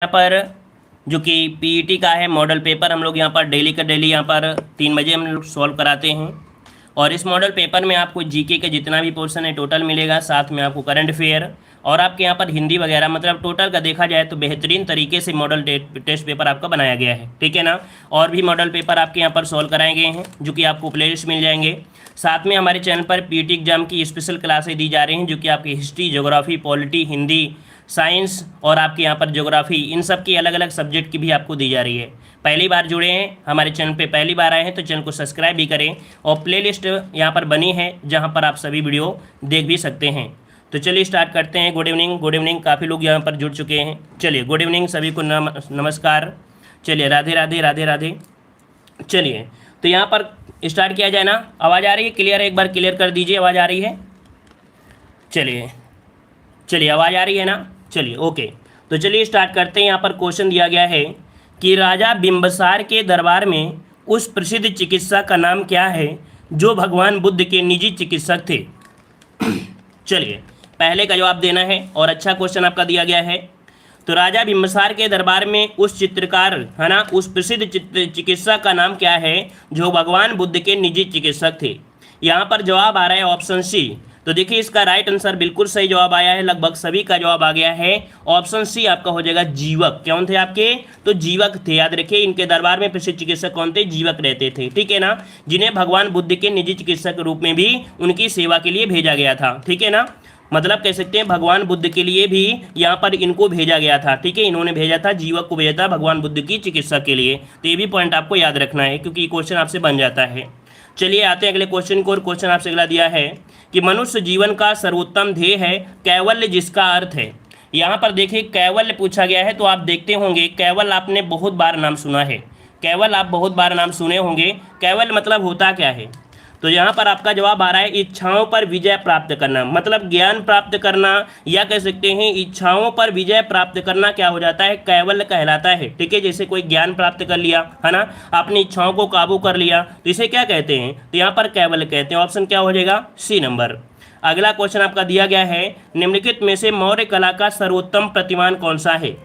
यहाँ पर जो कि पीईटी का है मॉडल पेपर हम लोग यहाँ पर डेली का डेली यहाँ पर 3 बजे हम लोग सॉल्व कराते हैं। और इस मॉडल पेपर में आपको जीके के जितना भी पोर्शन है टोटल मिलेगा, साथ में आपको करंट अफेयर और आपके यहाँ पर हिंदी वगैरह, मतलब टोटल का देखा जाए तो बेहतरीन तरीके से मॉडल टेस्ट पेपर आपका बनाया गया है, ठीक है ना। और भी मॉडल पेपर आपके यहाँ पर सॉल्व कराए गए हैं जो कि आपको प्लेलिस्ट मिल जाएंगे। साथ में हमारे चैनल पर पीईटी एग्जाम की स्पेशल क्लासें दी जा रही हैं जो कि आपकी history, geography, polity, Hindi, science और आपके यहाँ पर ज्योग्राफी, इन सब की अलग अलग सब्जेक्ट की भी आपको दी जा रही है। पहली बार जुड़े हैं हमारे चैनल पे, पहली बार आए हैं तो चैनल को सब्सक्राइब भी करें और प्लेलिस्ट यहाँ पर बनी है जहाँ पर आप सभी वीडियो देख भी सकते हैं। तो चलिए स्टार्ट करते हैं। गुड इवनिंग, काफ़ी लोग यहाँ पर जुड़ चुके हैं। चलिए गुड इवनिंग सभी को, नमस्कार। चलिए राधे राधे राधे राधे। चलिए तो यहाँ पर स्टार्ट किया जाए ना। आवाज़ आ रही है क्लियर? एक बार क्लियर कर दीजिए, आवाज़ आ रही है? चलिए आवाज़ आ रही है ना? चलिए ओके, तो चलिए स्टार्ट करते हैं। यहाँ पर क्वेश्चन दिया गया है कि राजा बिंबिसार के दरबार में उस प्रसिद्ध चिकित्सक का नाम क्या है जो भगवान बुद्ध के निजी चिकित्सक थे। चलिए पहले का जवाब देना है और अच्छा क्वेश्चन आपका दिया गया है। तो राजा बिंबिसार के दरबार में उस चित्रकार है ना, उस प्रसिद्ध चिकित्सक का नाम क्या है जो भगवान बुद्ध के निजी चिकित्सक थे। यहाँ पर जवाब आ रहा है ऑप्शन सी। तो देखिए इसका राइट आंसर बिल्कुल सही जवाब आया है, लगभग सभी का जवाब आ गया है। ऑप्शन सी आपका हो जाएगा जीवक। कौन थे आपके? तो जीवक थे। याद रखिए इनके दरबार में प्रसिद्ध चिकित्सक कौन थे? जीवक रहते थे, ठीक है ना, जिन्हें भगवान बुद्ध के निजी चिकित्सक के रूप में भी उनकी सेवा के लिए भेजा गया था, ठीक है ना। मतलब कह सकते हैं भगवान बुद्ध के लिए भी यहाँ पर इनको भेजा गया था, ठीक है, इन्होंने भेजा था, जीवक को भेजा था भगवान बुद्ध की चिकित्सा के लिए। तो ये भी पॉइंट आपको याद रखना है क्योंकि क्वेश्चन आपसे बन जाता है। चलिए आते हैं अगले क्वेश्चन को। और क्वेश्चन आपसे अगला दिया है कि मनुष्य जीवन का सर्वोत्तम ध्येय है कैवल्य, जिसका अर्थ है। यहाँ पर देखिए कैवल्य पूछा गया है, तो आप देखते होंगे कैवल आपने बहुत बार नाम सुना है, कैवल आप बहुत बार नाम सुने होंगे। कैवल्य मतलब होता क्या है? तो यहाँ पर आपका जवाब आ रहा है इच्छाओं पर विजय प्राप्त करना, मतलब ज्ञान प्राप्त करना, या कह सकते हैं इच्छाओं पर विजय प्राप्त करना क्या हो जाता है? कैवल्य कहलाता है, ठीक है। जैसे कोई ज्ञान प्राप्त कर लिया है ना, अपनी इच्छाओं को काबू कर लिया, तो इसे क्या कहते हैं? तो यहाँ पर कैवल्य कहते हैं। ऑप्शन क्या हो जाएगा? सी नंबर। अगला क्वेश्चन आपका दिया गया है निम्नलिखित में से मौर्य कला का सर्वोत्तम प्रतिमान कौन सा है।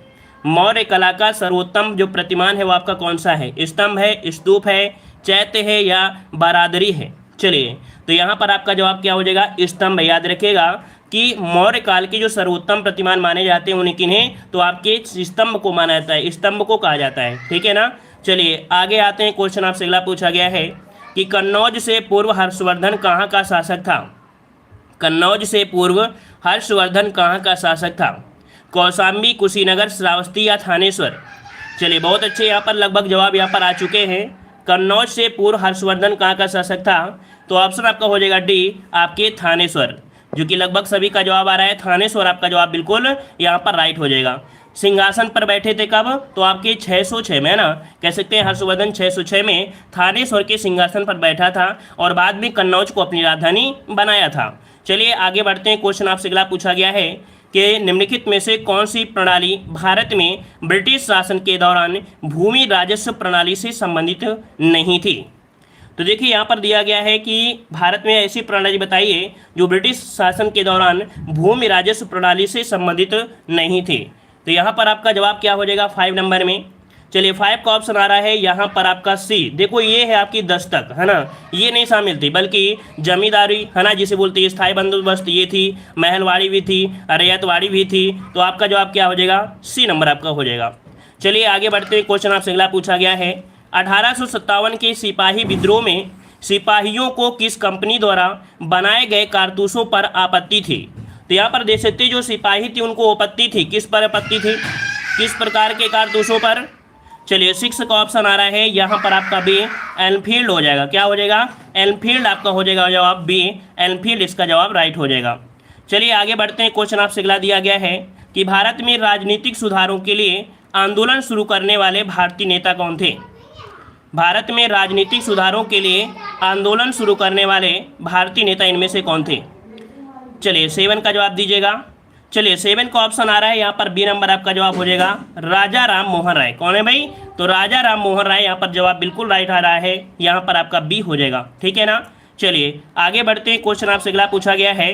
मौर्य कला का सर्वोत्तम जो प्रतिमान है वो आपका कौन सा है? स्तंभ है, स्तूप है, चैत्य है या बारादरी है? चलिए तो यहाँ पर आपका जवाब क्या हो जाएगा? स्तंभ। याद रखिएगा कि मौर्य काल के जो सर्वोत्तम प्रतिमान माने जाते हैं उन्हें किन्हें? तो आपके स्तंभ को माना जाता है, स्तंभ को कहा जाता है, ठीक है ना। चलिए आगे आते हैं। क्वेश्चन आपसे अगला पूछा गया है कि कन्नौज से पूर्व हर्षवर्धन कहाँ का शासक था। कन्नौज से पूर्व हर्षवर्धन कहाँ का शासक था? कौशाम्बी, कुशीनगर, श्रावस्ती या थानेश्वर? चलिए बहुत अच्छे, यहाँ पर लगभग जवाब यहाँ पर आ चुके हैं। कन्नौज से पूर्व हर्षवर्धन कहाँ का शासक था? तो ऑप्शन आपका हो जाएगा डी, आपके थानेश्वर, जो कि लगभग सभी का जवाब आ रहा है थानेश्वर। आपका जवाब बिल्कुल यहाँ पर राइट हो जाएगा। सिंहासन पर बैठे थे कब? तो आपके 606 में, है ना, कह सकते हैं हर्षवर्धन 606 में थानेश्वर के सिंहासन पर बैठा था और बाद में कन्नौज को अपनी राजधानी बनाया था। चलिए आगे बढ़ते हैं। क्वेश्चन आपसे अगला पूछा गया है कि निम्नलिखित में से कौन सी प्रणाली भारत में ब्रिटिश शासन के दौरान भूमि राजस्व प्रणाली से संबंधित नहीं थी। तो देखिए यहाँ पर दिया गया है कि भारत में ऐसी प्रणाली बताइए जो ब्रिटिश शासन के दौरान भूमि राजस्व प्रणाली से संबंधित नहीं थी। तो यहाँ पर आपका जवाब क्या हो जाएगा? 5 नंबर में। चलिए 5 का ऑप्शन आ रहा है यहाँ पर आपका सी। देखो ये है आपकी दस्तक, है ना, ये नहीं शामिल थी, बल्कि जमींदारी, है ना, जिसे बोलते हैं स्थायी बंदोबस्त, ये थी, महलवाड़ी भी थी, रैयतवाड़ी भी थी। तो आपका जवाब क्या हो जाएगा? सी नंबर आपका हो जाएगा। चलिए आगे बढ़ते हैं। क्वेश्चन आपसे अगला पूछा गया है 1857 के सिपाही विद्रोह में सिपाहियों को किस कंपनी द्वारा बनाए गए कारतूसों पर आपत्ति थी। तो यहाँ पर देख सकते जो सिपाही थी उनको आपत्ति थी, किस पर आपत्ति थी, किस प्रकार के कारतूसों पर? चलिए 6 का ऑप्शन आ रहा है यहाँ पर आपका बी, एनफील्ड हो जाएगा। क्या हो जाएगा? एनफील्ड आपका हो जाएगा जवाब बी, एनफील्ड इसका जवाब राइट हो जाएगा। चलिए आगे बढ़ते हैं। क्वेश्चन आपसे अगला दिया गया है कि भारत में राजनीतिक सुधारों के लिए आंदोलन शुरू करने वाले भारतीय नेता कौन थे। भारत में राजनीतिक सुधारों के लिए आंदोलन शुरू करने वाले भारतीय नेता इनमें से कौन थे? चलिए 7 का जवाब दीजिएगा। चलिए 7 का ऑप्शन आ रहा है यहाँ पर बी नंबर आपका जवाब हो जाएगा राजा राम मोहन राय। कौन है भाई? तो राजा राम मोहन राय, यहाँ पर जवाब बिल्कुल राइट आ रहा है, यहाँ पर आपका बी हो जाएगा, ठीक है ना। चलिए आगे बढ़ते हैं। क्वेश्चन आपसे अगला पूछा गया है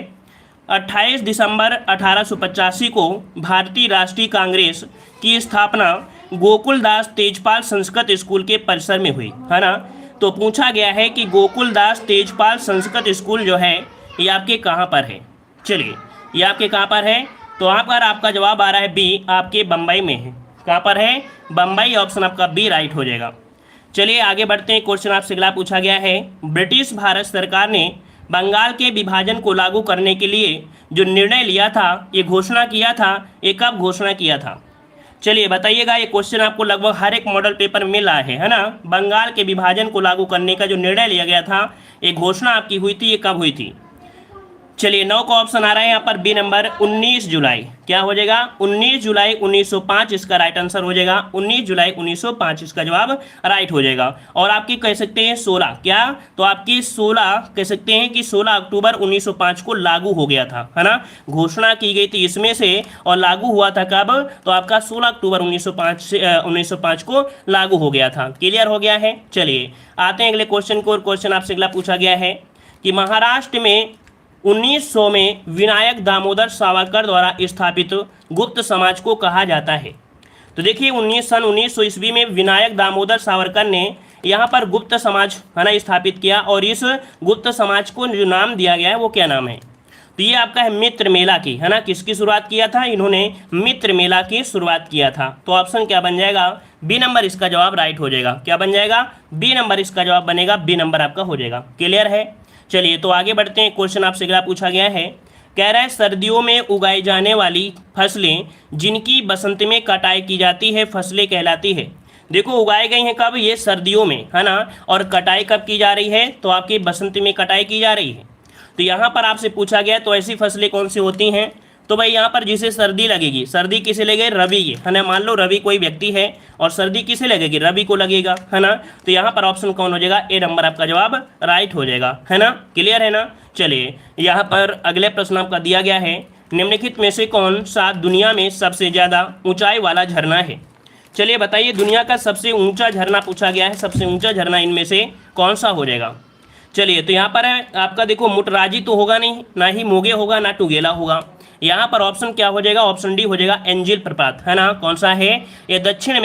28 दिसंबर 1885 को भारतीय राष्ट्रीय कांग्रेस की स्थापना गोकुलदास तेजपाल संस्कृत स्कूल के परिसर में हुई, है ना। तो पूछा गया है कि गोकुलदास तेजपाल संस्कृत स्कूल जो है ये आपके कहाँ पर है। चलिए, ये आपके कहाँ पर है, तो वहाँ पर आपका जवाब आ रहा है बी, आपके बम्बई में है। कहाँ पर है, बम्बई। ऑप्शन आपका बी राइट हो जाएगा। चलिए आगे बढ़ते हैं। क्वेश्चन आपसे अगला पूछा गया है, ब्रिटिश भारत सरकार ने बंगाल के विभाजन को लागू करने के लिए जो निर्णय लिया था, ये घोषणा किया था, ये कब घोषणा किया था। चलिए बताइएगा। ये क्वेश्चन आपको लगभग हर एक मॉडल पेपर में मिला है ना। बंगाल के विभाजन को लागू करने का जो निर्णय लिया गया था, ये घोषणा आपकी हुई थी, ये कब हुई थी। चलिए 9 का ऑप्शन आ रहा है यहाँ पर बी नंबर 19 जुलाई। क्या हो जाएगा, 19 जुलाई 1905 इसका राइट आंसर हो जाएगा। 19 जुलाई 1905 इसका जवाब राइट हो जाएगा। और आपकी कह सकते हैं 16, क्या, तो आपकी 16 कह सकते हैं कि 16 अक्टूबर 1905 को लागू हो गया था, है ना। घोषणा की गई थी इसमें से और लागू हुआ था कब, तो आपका 16 अक्टूबर 1905 को लागू हो गया था। क्लियर हो गया है। चलिए आते हैं अगले क्वेश्चन को। और क्वेश्चन आपसे अगला पूछा गया है कि महाराष्ट्र में 1900 में विनायक दामोदर सावरकर द्वारा स्थापित गुप्त समाज को कहा जाता है। तो देखिए 1900 ईस्वी में विनायक दामोदर सावरकर ने यहाँ पर गुप्त समाज, है ना, स्थापित किया। और इस गुप्त समाज को जो नाम दिया गया है वो क्या नाम है, तो ये आपका है मित्र मेला की, है ना। किसकी शुरुआत किया था, इन्होंने मित्र मेला की शुरुआत किया था। तो ऑप्शन क्या बन जाएगा, बी नंबर इसका जवाब राइट हो जाएगा। क्या बन जाएगा, बी नंबर इसका जवाब बनेगा, बी नंबर आपका हो जाएगा। क्लियर है। चलिए तो आगे बढ़ते हैं। क्वेश्चन आपसे अगला पूछा गया है, कह रहा है सर्दियों में उगाई जाने वाली फसलें जिनकी बसंत में कटाई की जाती है फसलें कहलाती है। देखो उगाई गई हैं कब, ये सर्दियों में, है ना। और कटाई कब की जा रही है, तो आपकी बसंत में कटाई की जा रही है। तो यहाँ पर आपसे पूछा गया तो ऐसी फसलें कौन सी होती हैं, तो भाई यहाँ पर जिसे सर्दी लगेगी, सर्दी किसे लगेगी, रवि की, है ना। मान लो रवि कोई व्यक्ति है और सर्दी किसे लगेगी, रवि को लगेगा, है ना। तो यहाँ पर ऑप्शन कौन हो जाएगा, ए नंबर आपका जवाब राइट हो जाएगा, है ना। क्लियर है ना। चलिए यहाँ पर अगले प्रश्न आपका दिया गया है, निम्नलिखित में से कौन सा दुनिया में सबसे ज़्यादा ऊंचाई वाला झरना है। चलिए बताइए, दुनिया का सबसे ऊंचा झरना पूछा गया है, सबसे ऊंचा झरना इनमें से कौन सा हो जाएगा। चलिए तो यहाँ पर है आपका, देखो मुटराजी तो होगा नहीं, ना ही मोगे होगा, ना टुगेला होगा। यहाँ पर ऑप्शन क्या हो जाएगा, ऑप्शन डी हो जाएगा, एंजिल प्रपात, है ना। कौन सा है, ये दक्षिण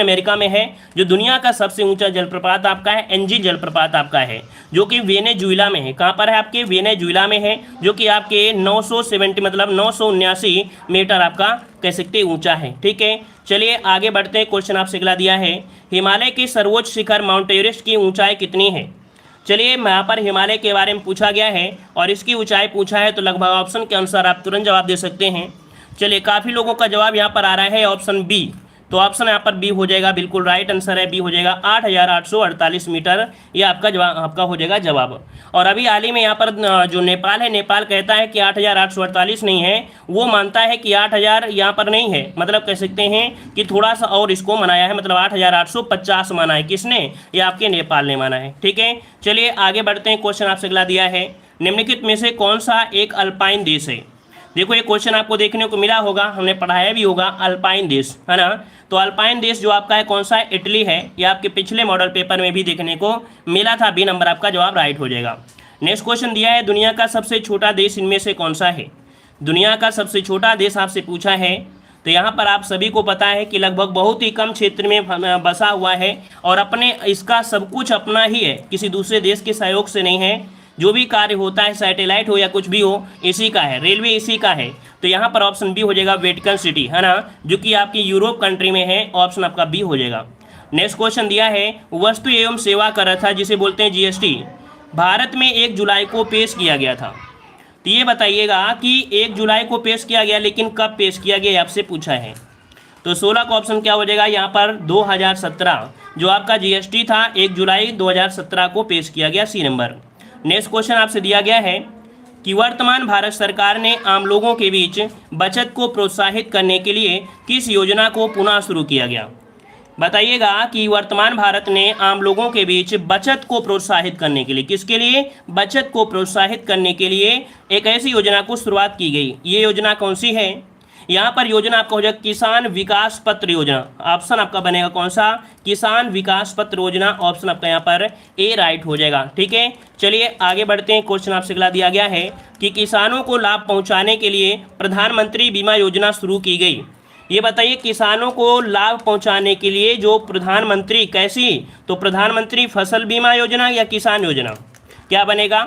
अमेरिका में है। जो दुनिया का सबसे ऊंचा जलप्रपात आपका है, एंजिल जलप्रपात आपका है, जो कि वेनेजुएला में है। कहाँ पर है, आपके वेनेजुएला में है, जो कि आपके 970 मतलब 979 मीटर आपका कह सकते ऊंचा है। ठीक है। चलिए आगे बढ़ते हैं। क्वेश्चन आपसे अगला दिया है, हिमालय के सर्वोच्च शिखर माउंट एवरेस्ट की ऊंचाई कितनी है। चलिए यहाँ पर हिमालय के बारे में पूछा गया है और इसकी ऊंचाई पूछा है, तो लगभग ऑप्शन के अनुसार आप तुरंत जवाब दे सकते हैं। चलिए काफ़ी लोगों का जवाब यहाँ पर आ रहा है ऑप्शन बी, तो ऑप्शन यहाँ पर बी हो जाएगा, बिल्कुल राइट आंसर है, बी हो जाएगा। 8,848 मीटर ये आपका जवाब, आपका हो जाएगा जवाब। और अभी हाल ही में यहाँ पर जो नेपाल है, नेपाल कहता है कि 8,848 नहीं है, वो मानता है कि 8,000 यहाँ पर नहीं है, मतलब कह सकते हैं कि थोड़ा सा और इसको मनाया है, मतलब 8,850 माना है। किसने, ये आपके नेपाल ने माना है। ठीक है। चलिए आगे बढ़ते हैं। क्वेश्चन आपसे अगला दिया है, निम्नलिखित में से कौन सा एक अल्पाइन देश है। देखो ये क्वेश्चन आपको देखने को मिला होगा, हमने पढ़ाया भी होगा, अल्पाइन देश, है ना। तो अल्पाइन देश जो आपका है कौन सा है, इटली है। ये आपके पिछले मॉडल पेपर में भी देखने को मिला था, बी नंबर आपका जवाब राइट हो जाएगा। नेक्स्ट क्वेश्चन दिया है, दुनिया का सबसे छोटा देश इनमें से कौन सा है। दुनिया का सबसे छोटा देश आपसे पूछा है, तो यहाँ पर आप सभी को पता है कि लगभग बहुत ही कम क्षेत्र में बसा हुआ है और अपने इसका सब कुछ अपना ही है, किसी दूसरे देश के सहयोग से नहीं है। जो भी कार्य होता है, सैटेलाइट हो या कुछ भी हो, इसी का है, रेलवे इसी का है। तो यहाँ पर ऑप्शन बी हो जाएगा, वेटिकन सिटी, है ना, जो कि आपकी यूरोप कंट्री में है। ऑप्शन आपका बी हो जाएगा। नेक्स्ट क्वेश्चन दिया है, वस्तु एवं सेवा कर था जिसे बोलते हैं जीएसटी, भारत में 1 जुलाई को पेश किया गया था। तो ये बताइएगा कि 1 जुलाई को पेश किया गया, लेकिन कब पेश किया गया आपसे पूछा है। तो 16 का ऑप्शन क्या हो जाएगा, यहाँ पर 2017 जो आपका जीएसटी था 1 जुलाई 2017 को पेश किया गया, सी नंबर। नेक्स्ट क्वेश्चन आपसे दिया गया है कि वर्तमान भारत सरकार ने आम लोगों के बीच बचत को प्रोत्साहित करने के लिए किस योजना को पुनः शुरू किया गया। बताइएगा कि वर्तमान भारत ने आम लोगों के बीच बचत को प्रोत्साहित करने के लिए, किसके लिए, बचत को प्रोत्साहित करने के लिए एक ऐसी योजना को शुरुआत की गई। ये योजना कौन सी है, यहाँ पर योजना आपका हो जाएगा किसान विकास पत्र योजना। ऑप्शन आपका बनेगा कौन सा, किसान विकास पत्र योजना। ऑप्शन आपका यहाँ पर ए राइट हो जाएगा। ठीक है, चलिए आगे बढ़ते हैं। क्वेश्चन आपसे अगला दिया गया है कि किसानों को लाभ पहुंचाने के लिए प्रधानमंत्री बीमा योजना शुरू की गई। ये बताइए किसानों को लाभ पहुंचाने के लिए जो प्रधानमंत्री, कैसी, तो प्रधानमंत्री फसल बीमा योजना या किसान योजना, क्या बनेगा,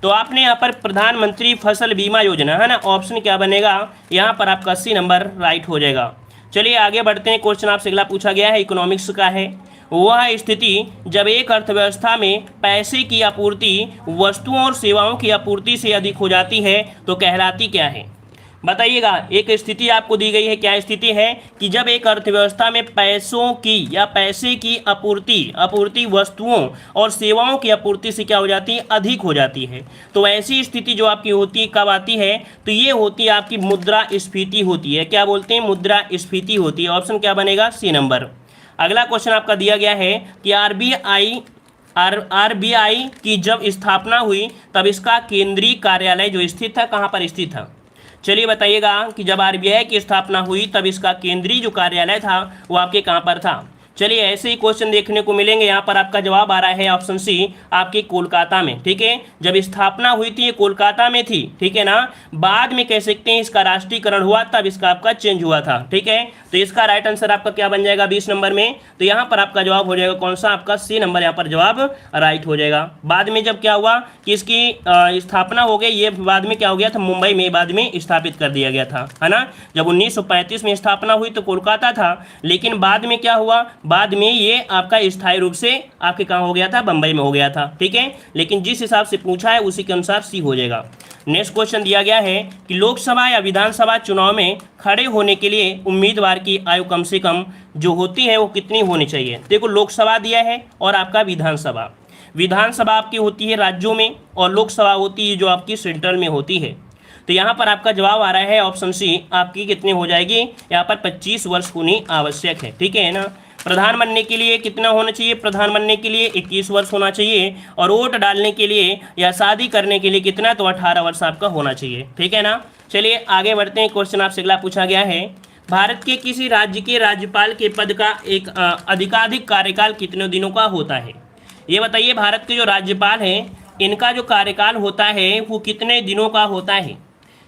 तो आपने यहाँ पर प्रधानमंत्री फसल बीमा योजना है ना, ऑप्शन क्या बनेगा यहाँ पर आपका सी नंबर राइट हो जाएगा। चलिए आगे बढ़ते हैं। क्वेश्चन आपसे अगला पूछा गया है, इकोनॉमिक्स का है। वह स्थिति जब एक अर्थव्यवस्था में पैसे की आपूर्ति वस्तुओं और सेवाओं की आपूर्ति से अधिक हो जाती है तो कहलाती क्या है। बताइएगा, एक स्थिति आपको दी गई है, क्या स्थिति है कि जब एक अर्थव्यवस्था में पैसों की या पैसे की आपूर्ति वस्तुओं और सेवाओं की आपूर्ति से क्या हो जाती है, अधिक हो जाती है। तो ऐसी स्थिति जो आपकी होती है कब आती है, तो ये होती है आपकी मुद्रास्फीति होती है। क्या बोलते हैं, मुद्रास्फीति होती है। ऑप्शन क्या बनेगा, सी नंबर। अगला क्वेश्चन आपका दिया गया है कि आरबीआई की जब स्थापना हुई तब इसका केंद्रीय कार्यालय जो स्थित था, कहाँ पर स्थित था। चलिए बताइएगा कि जब आरबीआई की स्थापना हुई तब इसका केंद्रीय जो कार्यालय था वो आपके कहाँ पर था। चलिए ऐसे ही क्वेश्चन देखने को मिलेंगे। यहाँ पर आपका जवाब आ रहा है ऑप्शन सी, आपके कोलकाता में। ठीक है, जब स्थापना हुई थी ये कोलकाता में थी। ठीक है ना, बाद में कह सकते हैं इसका राष्ट्रीयकरण हुआ तब इसका आपका चेंज हुआ था। ठीक है, तो इसका राइट आंसर आपका क्या बन जाएगा 20 नंबर में, तो यहाँ पर आपका जवाब हो जाएगा कौन सा, आपका सी नंबर यहाँ पर जवाब राइट हो जाएगा। बाद में जब क्या हुआ कि इसकी स्थापना हो गई, ये बाद में क्या हो गया था, मुंबई में बाद में स्थापित कर दिया गया था, है ना। जब 1935 में स्थापना हुई तो कोलकाता था, लेकिन बाद में क्या हुआ, बाद में ये आपका स्थायी रूप से आपके कहाँ हो गया था, बंबई में हो गया था। ठीक है, लेकिन जिस हिसाब से पूछा है उसी के अनुसार सी हो जाएगा। नेक्स्ट क्वेश्चन दिया गया है कि लोकसभा या विधानसभा चुनाव में खड़े होने के लिए उम्मीदवार की आयु कम से कम जो होती है वो कितनी होनी चाहिए। देखो लोकसभा दिया है और आपका विधानसभा आपकी होती है राज्यों में और लोकसभा होती है जो आपकी सेंट्रल में होती है। तो यहाँ पर आपका जवाब आ रहा है ऑप्शन सी, आपकी कितनी हो जाएगी, यहाँ पर 25 वर्ष होनी आवश्यक है। ठीक है ना, प्रधान बनने के लिए कितना होना चाहिए, प्रधान बनने के लिए 21 वर्ष होना चाहिए, और वोट डालने के लिए या शादी करने के लिए कितना, तो 18 वर्ष आपका होना चाहिए। ठीक है ना, चलिए आगे बढ़ते हैं। क्वेश्चन आपसे अगला पूछा गया है, भारत के किसी राज्य के राज्यपाल के पद का एक अधिकाधिक कार्यकाल कितने दिनों का होता है। ये बताइए, भारत के जो राज्यपाल हैं इनका जो कार्यकाल होता है वो कितने दिनों का होता है।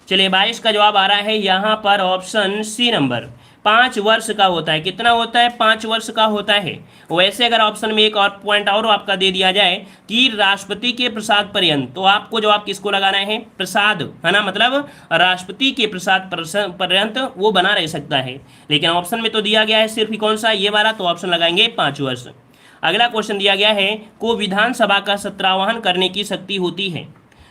चलिए 22 का जवाब आ रहा है यहाँ पर ऑप्शन सी नंबर, 5 वर्ष का होता है। कितना होता है, 5 वर्ष का होता है। वैसे अगर ऑप्शन में एक और पॉइंट और आपका दे दिया जाए कि राष्ट्रपति के प्रसाद पर्यंत, तो आपको जवाब किसको लगाना है, प्रसाद, है ना, मतलब राष्ट्रपति के प्रसाद पर्यंत वो बना रह सकता है। लेकिन ऑप्शन में तो दिया गया है सिर्फ कौन सा, ये वाला, तो ऑप्शन लगाएंगे 5 वर्ष। अगला क्वेश्चन दिया गया है, को विधानसभा का सत्रावहन करने की शक्ति होती है।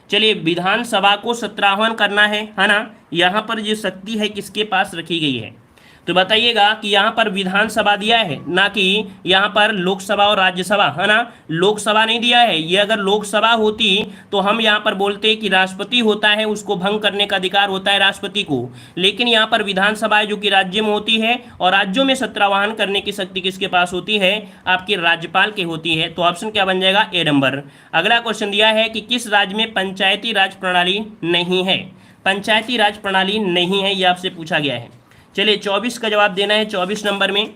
चलिए विधानसभा को सत्रावहन करना है ना, यहाँ पर जो शक्ति है किसके पास रखी गई है, तो बताइएगा कि यहाँ पर विधानसभा दिया है, ना कि यहाँ पर लोकसभा और राज्यसभा, है ना। लोकसभा नहीं दिया है, ये अगर लोकसभा होती तो हम यहाँ पर बोलते कि राष्ट्रपति होता है, उसको भंग करने का अधिकार होता है राष्ट्रपति को। लेकिन यहाँ पर विधानसभा है जो कि राज्य में होती है, और राज्यों में सत्रावहन करने की शक्ति किसके पास होती है, आपके राज्यपाल के होती है। तो ऑप्शन क्या बन जाएगा, ए नंबर। अगला क्वेश्चन दिया है कि किस राज्य में पंचायती राज प्रणाली नहीं है। पंचायती राज प्रणाली नहीं है, ये आपसे पूछा गया है। चलिए 24 का जवाब देना है 24 नंबर में।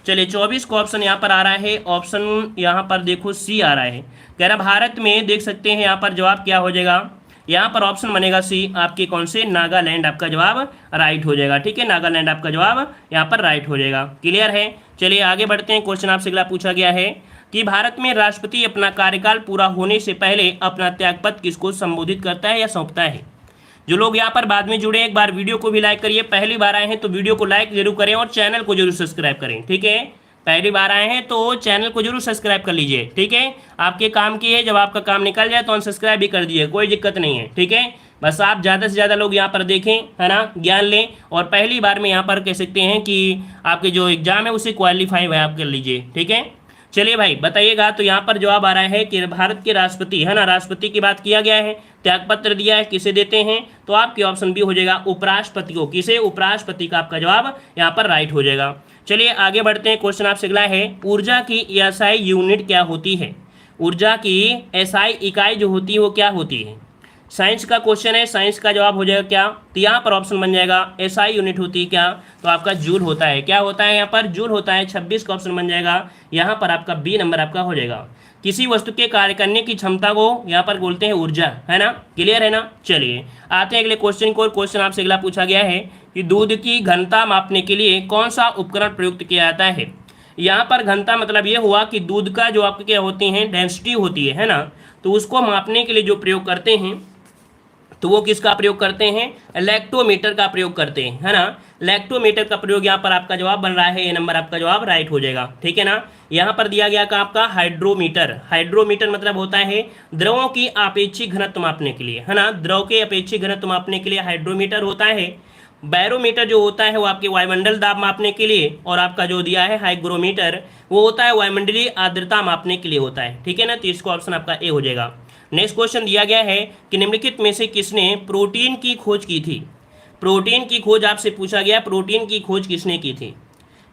चलिए 24 का ऑप्शन यहाँ पर आ रहा है, ऑप्शन यहाँ पर देखो सी आ रहा है। कह रहा भारत में, देख सकते हैं यहाँ पर जवाब क्या हो जाएगा, यहाँ पर ऑप्शन बनेगा सी, आपके कौन से, नागालैंड आपका जवाब राइट हो जाएगा। ठीक है, नागालैंड आपका जवाब यहाँ पर राइट हो जाएगा। क्लियर है, चलिए आगे बढ़ते हैं। क्वेश्चन आपसे अगला पूछा गया है कि भारत में राष्ट्रपति अपना कार्यकाल पूरा होने से पहले अपना त्यागपत्र किसको संबोधित करता है या सौंपता है। जो लोग यहाँ पर बाद में जुड़े, एक बार वीडियो को भी लाइक करिए। पहली बार आए हैं तो वीडियो को लाइक जरूर करें और चैनल को जरूर सब्सक्राइब करें। ठीक है, पहली बार आए हैं तो चैनल को जरूर सब्सक्राइब कर लीजिए। ठीक है, आपके काम की है, जब आपका काम निकल जाए तो अनसब्सक्राइब भी कर दीजिए, कोई दिक्कत नहीं है। ठीक है, बस आप ज़्यादा से ज़्यादा लोग यहाँ पर देखें, है ना, ज्ञान लें, और पहली बार में यहाँ पर कह सकते हैं कि आपके जो एग्जाम है उसे क्वालिफाई है आप कर लीजिए। ठीक है, चलिए भाई बताइएगा। तो यहाँ पर जवाब आ रहा है कि भारत के राष्ट्रपति, है ना, राष्ट्रपति की बात किया गया है, त्यागपत्र दिया है, किसे देते हैं, तो आपके ऑप्शन बी हो जाएगा, उपराष्ट्रपति को। किसे, उपराष्ट्रपति का आपका जवाब यहाँ पर राइट हो जाएगा। चलिए आगे बढ़ते हैं। क्वेश्चन आपसे अगला है, ऊर्जा की एसआई यूनिट क्या होती है। ऊर्जा की एसआई इकाई जो होती है वो क्या होती है। साइंस का क्वेश्चन है, साइंस का जवाब हो जाएगा क्या, तो यहाँ पर ऑप्शन बन जाएगा एसआई यूनिट होती है क्या, तो आपका जूल होता है। क्या होता है यहाँ पर, जूल होता है। 26 का ऑप्शन बन जाएगा यहाँ पर आपका बी नंबर आपका हो जाएगा। किसी वस्तु के कार्य करने की क्षमता को यहाँ पर बोलते हैं ऊर्जा, है ना, क्लियर है ना। चलिए आते हैं अगले क्वेश्चन को। क्वेश्चन आपसे अगला पूछा गया है कि दूध की घनता मापने के लिए कौन सा उपकरण प्रयुक्त किया जाता है। यहाँ पर घनता मतलब ये हुआ कि दूध का जो आपके क्या होती हैं डेंसिटी होती है ना, तो उसको मापने के लिए जो प्रयोग करते हैं तो वो किसका प्रयोग करते हैं, लैक्टोमीटर का प्रयोग करते हैं, है ना। लैक्टोमीटर का प्रयोग यहाँ पर आपका जवाब बन रहा है, ये नंबर आपका जवाब राइट हो जाएगा, ठीक है ना। यहाँ पर दिया गया का आपका हाइड्रोमीटर। हाइड्रोमीटर मतलब होता है द्रवों की अपेक्षिक घनत्व मापने के लिए, है ना, द्रव के अपेक्षिक घनत्व मापने के लिए हाइड्रोमीटर होता है। बैरोमीटर जो होता है वो आपके वायुमंडल दाब मापने के लिए, और आपका जो दिया है हाइग्रोमीटर वो होता है वायुमंडलीय आर्द्रता मापने के लिए होता है, ठीक है ना। तो इसको ऑप्शन आपका ए हो जाएगा। नेक्स्ट क्वेश्चन दिया गया है कि निम्नलिखित में से किसने प्रोटीन की खोज की थी। प्रोटीन की खोज आपसे पूछा गया, प्रोटीन की खोज किसने की थी।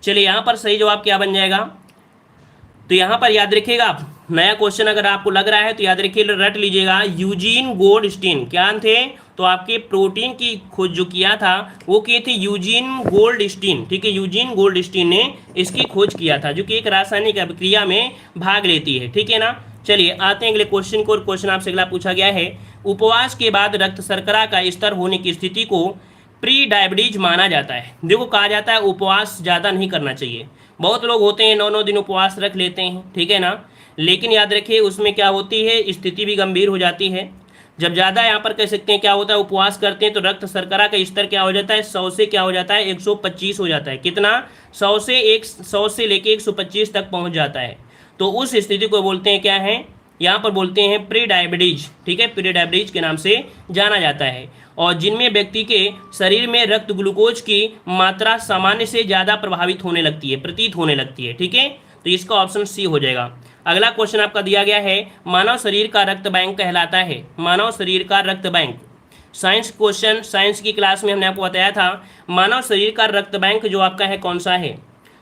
चलिए यहाँ पर सही जवाब क्या बन जाएगा, तो यहाँ पर याद रखिएगा आप, नया क्वेश्चन अगर आपको लग रहा है तो याद रखिए, रट लीजिएगा, यूजीन गोल्डस्टीन क्या थे, तो आपके प्रोटीन की खोज जो किया था वो किए थे यूजीन गोल्डस्टीन, ठीक है, यूजीन गोल्डस्टीन ने इसकी खोज किया था, जो कि एक रासायनिक अभिक्रिया में भाग लेती है, ठीक है ना। चलिए आते हैं अगले क्वेश्चन को। क्वेश्चन आपसे अगला पूछा गया है, उपवास के बाद रक्त शर्करा का स्तर होने की स्थिति को प्री डायबिटीज माना जाता है। देखो कहा जाता है उपवास ज़्यादा नहीं करना चाहिए। बहुत लोग होते हैं 9-9 दिन उपवास रख लेते हैं, ठीक है ना, लेकिन याद रखिए उसमें क्या होती है, स्थिति भी गंभीर हो जाती है। जब ज़्यादा यहाँ पर कह सकते हैं क्या होता है, उपवास करते हैं तो रक्त शर्करा का स्तर क्या हो जाता है, 100 से क्या हो जाता है, 125 हो जाता है। कितना, 100 से लेके 125 तक पहुँच जाता है। तो उस स्थिति को बोलते हैं क्या है, यहाँ पर बोलते हैं प्री डायबिटीज, ठीक है, प्री डायबिटीज के नाम से जाना जाता है। और जिनमें व्यक्ति के शरीर में रक्त ग्लूकोज की मात्रा सामान्य से ज़्यादा प्रभावित होने लगती है, प्रतीत होने लगती है, ठीक है। तो इसका ऑप्शन सी हो जाएगा। अगला क्वेश्चन आपका दिया गया है, मानव शरीर का रक्त बैंक कहलाता है। मानव शरीर का रक्त बैंक, साइंस क्वेश्चन, साइंस की क्लास में हमने आपको बताया था मानव शरीर का रक्त बैंक जो आपका है कौन सा है।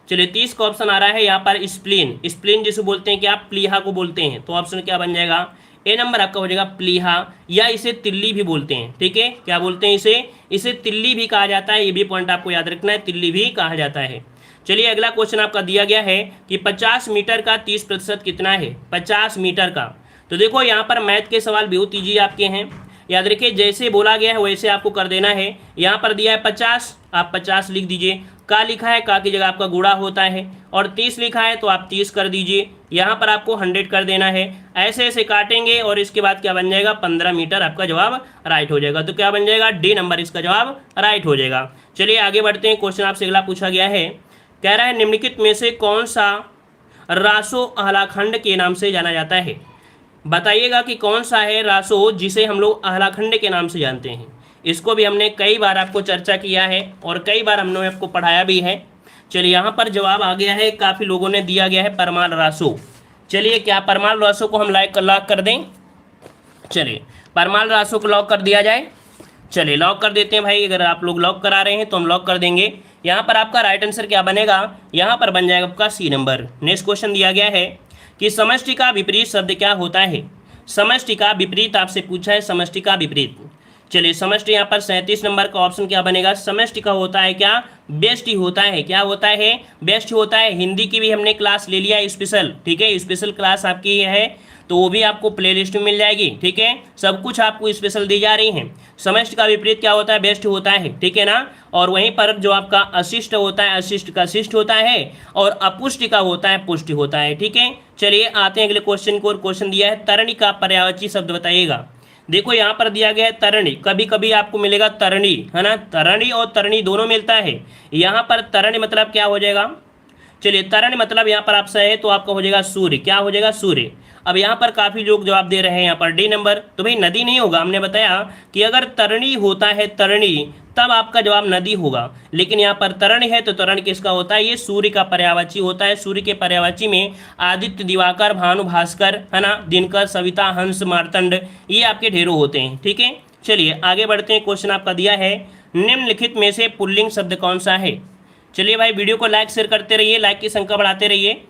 चलिए 30 का ऑप्शन आ रहा है यहाँ पर स्प्लीन। स्प्लीन जिसे बोलते हैं कि आप प्लीहा को बोलते हैं, तो ऑप्शन क्या बन जाएगा, ए नंबर आपका हो जाएगा प्लीहा, या इसे तिल्ली भी बोलते हैं, ठीक है, क्या बोलते हैं इसे तिल्ली भी कहा जाता है। ये भी पॉइंट आपको याद रखना है, तिल्ली भी कहा जाता है। चलिए अगला क्वेश्चन आपका दिया गया है कि 50 मीटर का 30% कितना है, 50 मीटर का। तो देखो यहाँ पर मैथ के सवाल बहुत ईजी आपके हैं, याद रखिए जैसे बोला गया है वैसे आपको कर देना है। यहाँ पर दिया है 50, आप 50 लिख दीजिए। का लिखा है, का की जगह आपका गुणा होता है, और 30 लिखा है तो आप 30 कर दीजिए। यहाँ पर आपको 100 कर देना है। ऐसे ऐसे काटेंगे और इसके बाद क्या बन जाएगा, 15 मीटर आपका जवाब राइट हो जाएगा। तो क्या बन जाएगा, डी नंबर इसका जवाब राइट हो जाएगा। चलिए आगे बढ़ते हैं। क्वेश्चन आपसे अगला पूछा गया है, कह रहा है निम्नलिखित में से कौन सा रासो अहलाखंड के नाम से जाना जाता है। बताइएगा कि कौन सा है रासो जिसे हम लोग अहलाखंड के नाम से जानते हैं। इसको भी हमने कई बार आपको चर्चा किया है और कई बार हमने आपको पढ़ाया भी है। चलिए यहाँ पर जवाब आ गया है, काफ़ी लोगों ने दिया गया है परमाल रासो। चलिए क्या परमाल रासो को हम लॉक कर दें, चलिए परमाल रासो को लॉक कर दिया जाए। चलिए लॉक कर देते हैं भाई, अगर आप लोग लॉक करा रहे हैं तो हम लॉक कर देंगे। यहाँ पर आपका राइट आंसर क्या बनेगा, यहाँ पर बन जाएगा आपका सी नंबर। नेक्स्ट क्वेश्चन दिया गया है कि समष्टि का विपरीत शब्द क्या होता है। समष्टि का विपरीत आपसे पूछा है, समष्टि का विपरीत। चलिए समष्टि यहाँ पर 37 नंबर का ऑप्शन क्या बनेगा, समष्टि का होता है क्या, बेस्ट होता है। क्या होता है, बेस्ट होता है। हिंदी की भी हमने क्लास ले लिया है स्पेशल, ठीक है, स्पेशल क्लास आपकी है तो वो भी आपको प्लेलिस्ट में मिल जाएगी, ठीक है, सब कुछ आपको स्पेशल दी जा रही है। समष्टि का विपरीत क्या होता है, बेस्ट होता है, ठीक है ना। और वहीं पर जो आपका अशिष्ट होता है, अशिष्ट का शिष्ट होता है, और अपुष्टि का होता है, पुष्टि होता है, ठीक है। चलिए आते हैं अगले क्वेश्चन को। क्वेश्चन दिया है तरणी का पर्यायवाची शब्द बताइएगा। देखो यहाँ पर दिया गया है तरणी, कभी कभी आपको मिलेगा तरणी, है ना, तरणी और तरणी दोनों मिलता है। यहाँ पर तरणी मतलब क्या हो जाएगा, चलिए तरणी मतलब यहाँ पर आपसे है तो आपका हो जाएगा सूर्य। क्या हो जाएगा, सूर्य। अब यहाँ पर काफ़ी लोग जवाब दे रहे हैं यहाँ पर डी नंबर, तो भाई नदी नहीं होगा। हमने बताया कि अगर तरणी होता है, तरणी, तब आपका जवाब नदी होगा, लेकिन यहाँ पर तरण है तो तरण किसका होता है, ये सूर्य का पर्यायवाची होता है। सूर्य के पर्यायवाची में आदित्य, दिवाकर, भानु, भास्कर, है ना, दिनकर, सविता, हंस, मार्तंड, ये आपके ढेरों होते हैं, ठीक है। चलिए आगे बढ़ते हैं। क्वेश्चन आपका दिया है निम्नलिखित में से पुल्लिंग शब्द कौन सा है। चलिए भाई वीडियो को लाइक शेयर करते रहिए, लाइक की संख्या बढ़ाते रहिए,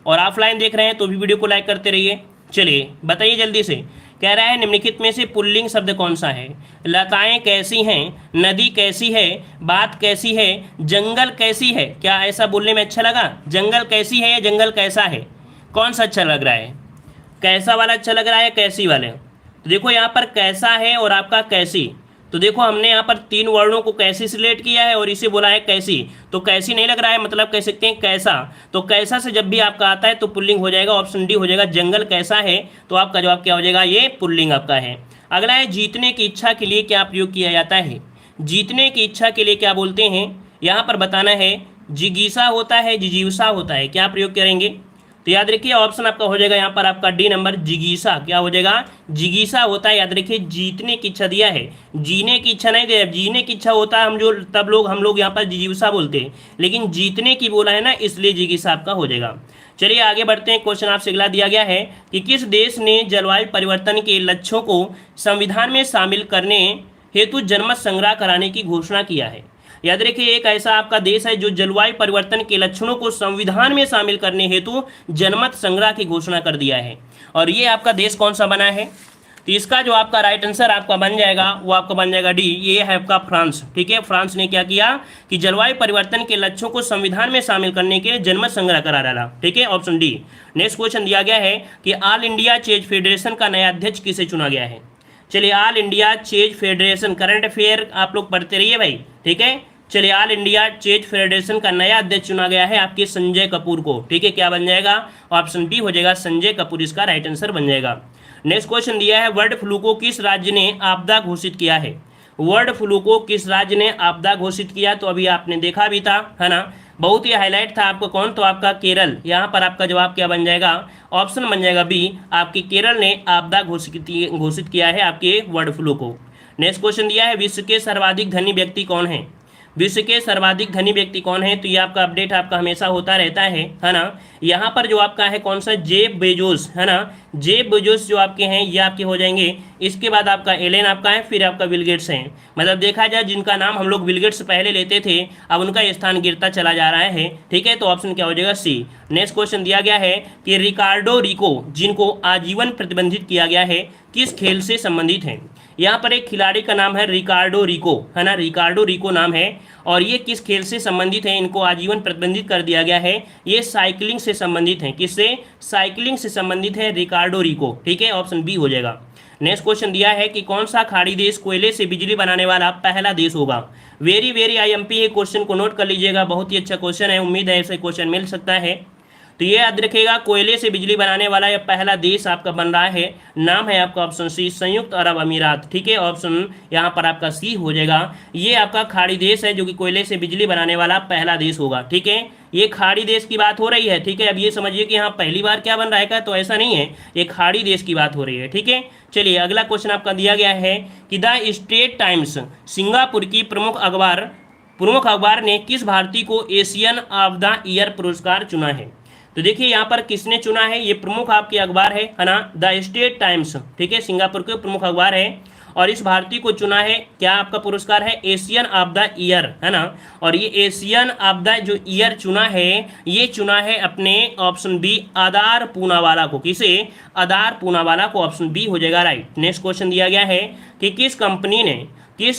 और ऑफलाइन देख रहे हैं तो भी वीडियो को लाइक करते रहिए। चलिए बताइए जल्दी से, कह रहा है निम्नलिखित में से पुल्लिंग शब्द कौन सा है? लताएं कैसी हैं, नदी कैसी है, बात कैसी है, जंगल कैसी है। क्या ऐसा बोलने में अच्छा लगा? जंगल कैसी है या जंगल कैसा है, कौन सा अच्छा लग रहा है? कैसा वाला अच्छा लग रहा है, कैसी वाले? तो देखो यहाँ पर कैसा है और आपका कैसी, तो देखो हमने यहाँ पर तीन वर्णों को कैसी से रिलेट किया है और इसे बोला है कैसी, तो कैसी नहीं लग रहा है, मतलब कह सकते हैं कैसा। तो कैसा से जब भी आपका आता है तो पुल्लिंग हो जाएगा, ऑप्शन डी हो जाएगा। जंगल कैसा है, तो आपका जवाब क्या हो जाएगा? ये पुल्लिंग आपका है। अगला है जीतने की इच्छा के लिए क्या प्रयोग किया जाता है? जीतने की इच्छा के लिए क्या बोलते हैं, यहाँ पर बताना है। जिगीसा होता है, जिजीविसा होता है, क्या प्रयोग करेंगे? तो याद रखिए ऑप्शन आपका हो जाएगा यहाँ पर आपका डी नंबर, जिगीसा। क्या हो जाएगा? जिगीसा होता है। याद रखिए जीतने की इच्छा दिया है, जीने की इच्छा नहीं दिया। जीने की इच्छा होता है हम लोग यहाँ पर जिजीविसा बोलते हैं, लेकिन जीतने की बोला है ना, इसलिए जिगीसा आपका हो जाएगा। चलिए आगे बढ़ते हैं। क्वेश्चन आपसे अगला दिया गया है कि किस देश ने जलवायु परिवर्तन के लक्ष्यों को संविधान में शामिल करने हेतु जनमत संग्रह कराने की घोषणा किया है? याद रखिए एक ऐसा आपका देश है जो जलवायु परिवर्तन के लक्षणों को संविधान में शामिल करने हेतु जनमत संग्रह की घोषणा कर दिया है, और ये आपका देश कौन सा बना है? तो इसका जो आपका राइट आंसर आपका बन जाएगा वो आपका बन जाएगा डी, ये है आपका फ्रांस। ठीक है, फ्रांस ने क्या किया कि जलवायु परिवर्तन के लक्ष्यों को संविधान में शामिल करने के लिए जनमत संग्रह करा डाला। ठीक है, ऑप्शन डी। नेक्स्ट क्वेश्चन दिया गया है कि ऑल इंडिया चेज फेडरेशन का नया अध्यक्ष किसे चुना गया है? चलिए all India chase federation, current affair आप लोग पढ़ते रहिए भाई। ठीक है, चलिए ऑल इंडिया चेज फेडरेशन का नया अध्यक्ष चुना गया है आपके संजय कपूर को। ठीक है, क्या बन जाएगा? ऑप्शन डी हो जाएगा, संजय कपूर इसका राइट आंसर बन जाएगा। नेक्स्ट क्वेश्चन दिया है बर्ड फ्लू को किस राज्य ने आपदा घोषित किया है? बर्ड फ्लू को किस राज्य ने आपदा घोषित किया? तो अभी आपने देखा भी था, है ना, बहुत ही हाईलाइट था आपको। कौन? तो आपका केरल। यहाँ पर आपका जवाब क्या बन जाएगा? ऑप्शन बन जाएगा बी, आपके केरल ने आपदा घोषित किया है आपके बर्ड फ्लू को। नेक्स्ट क्वेश्चन दिया है विश्व के सर्वाधिक धनी व्यक्ति कौन है? विश्व के सर्वाधिक धनी व्यक्ति कौन है? तो ये आपका अपडेट आपका हमेशा होता रहता है ना। यहाँ पर जो आपका है कौन सा? जेफ बेजोस, है ना। जेफ बेजोस जो आपके हैं ये आपके हो जाएंगे। इसके बाद आपका एलन आपका है, फिर आपका बिल गेट्स है। मतलब देखा जाए जिनका नाम हम लोग बिल गेट्स पहले लेते थे, अब उनका स्थान गिरता चला जा रहा है। ठीक है, तो ऑप्शन क्या हो जाएगा? सी। नेक्स्ट क्वेश्चन दिया गया है कि रिकार्डो रिको, जिनको आजीवन प्रतिबंधित किया गया है, किस खेल से संबंधित है? यहाँ पर एक खिलाड़ी का नाम है रिकार्डो रिको, है ना, रिकार्डो रिको नाम है, और ये किस खेल से संबंधित है? इनको आजीवन प्रतिबंधित कर दिया गया है। ये साइकिलिंग से संबंधित है। किससे? साइकिलिंग से संबंधित है रिकार्डो रिको। ठीक है, ऑप्शन बी हो जाएगा। नेक्स्ट क्वेश्चन दिया है कि कौन सा खाड़ी देश कोयले से बिजली बनाने वाला पहला देश होगा? वेरी वेरी आईएमपी है, क्वेश्चन को नोट कर लीजिएगा, बहुत ही अच्छा क्वेश्चन है, उम्मीद है ऐसे क्वेश्चन मिल सकता है। तो ये याद रखिएगा, कोयले से बिजली बनाने वाला यह पहला देश आपका बन रहा है, नाम है आपका ऑप्शन सी, संयुक्त अरब अमीरात। ठीक है, ऑप्शन यहाँ पर आपका सी हो जाएगा। ये आपका खाड़ी देश है जो कि कोयले से बिजली बनाने वाला पहला देश होगा। ठीक है, ये खाड़ी देश की बात हो रही है। ठीक है, अब ये समझिए कि यहाँ पहली बार क्या बन रहा है, तो ऐसा नहीं है, ये खाड़ी देश की बात हो रही है। ठीक है, चलिए अगला क्वेश्चन आपका दिया गया है कि द स्ट्रेट टाइम्स सिंगापुर की प्रमुख अखबार ने किस भारतीय को एशियन ऑफ द ईयर पुरस्कार चुना है? तो देखिए यहाँ पर किसने चुना है? ये प्रमुख आपकी अखबार है ना, द स्टेट टाइम्स। ठीक है, सिंगापुर के प्रमुख अखबार है, और इस भारतीय को चुना है, क्या आपका पुरस्कार है? एशियन ऑफ द ईयर, है ना। और ये एशियन ऑफ द जो ईयर चुना है, ये चुना है अपने ऑप्शन बी, आदार पूनावाला को। किसे? आदार पूनावाला को, ऑप्शन बी हो जाएगा राइट। नेक्स्ट क्वेश्चन दिया गया है कि किस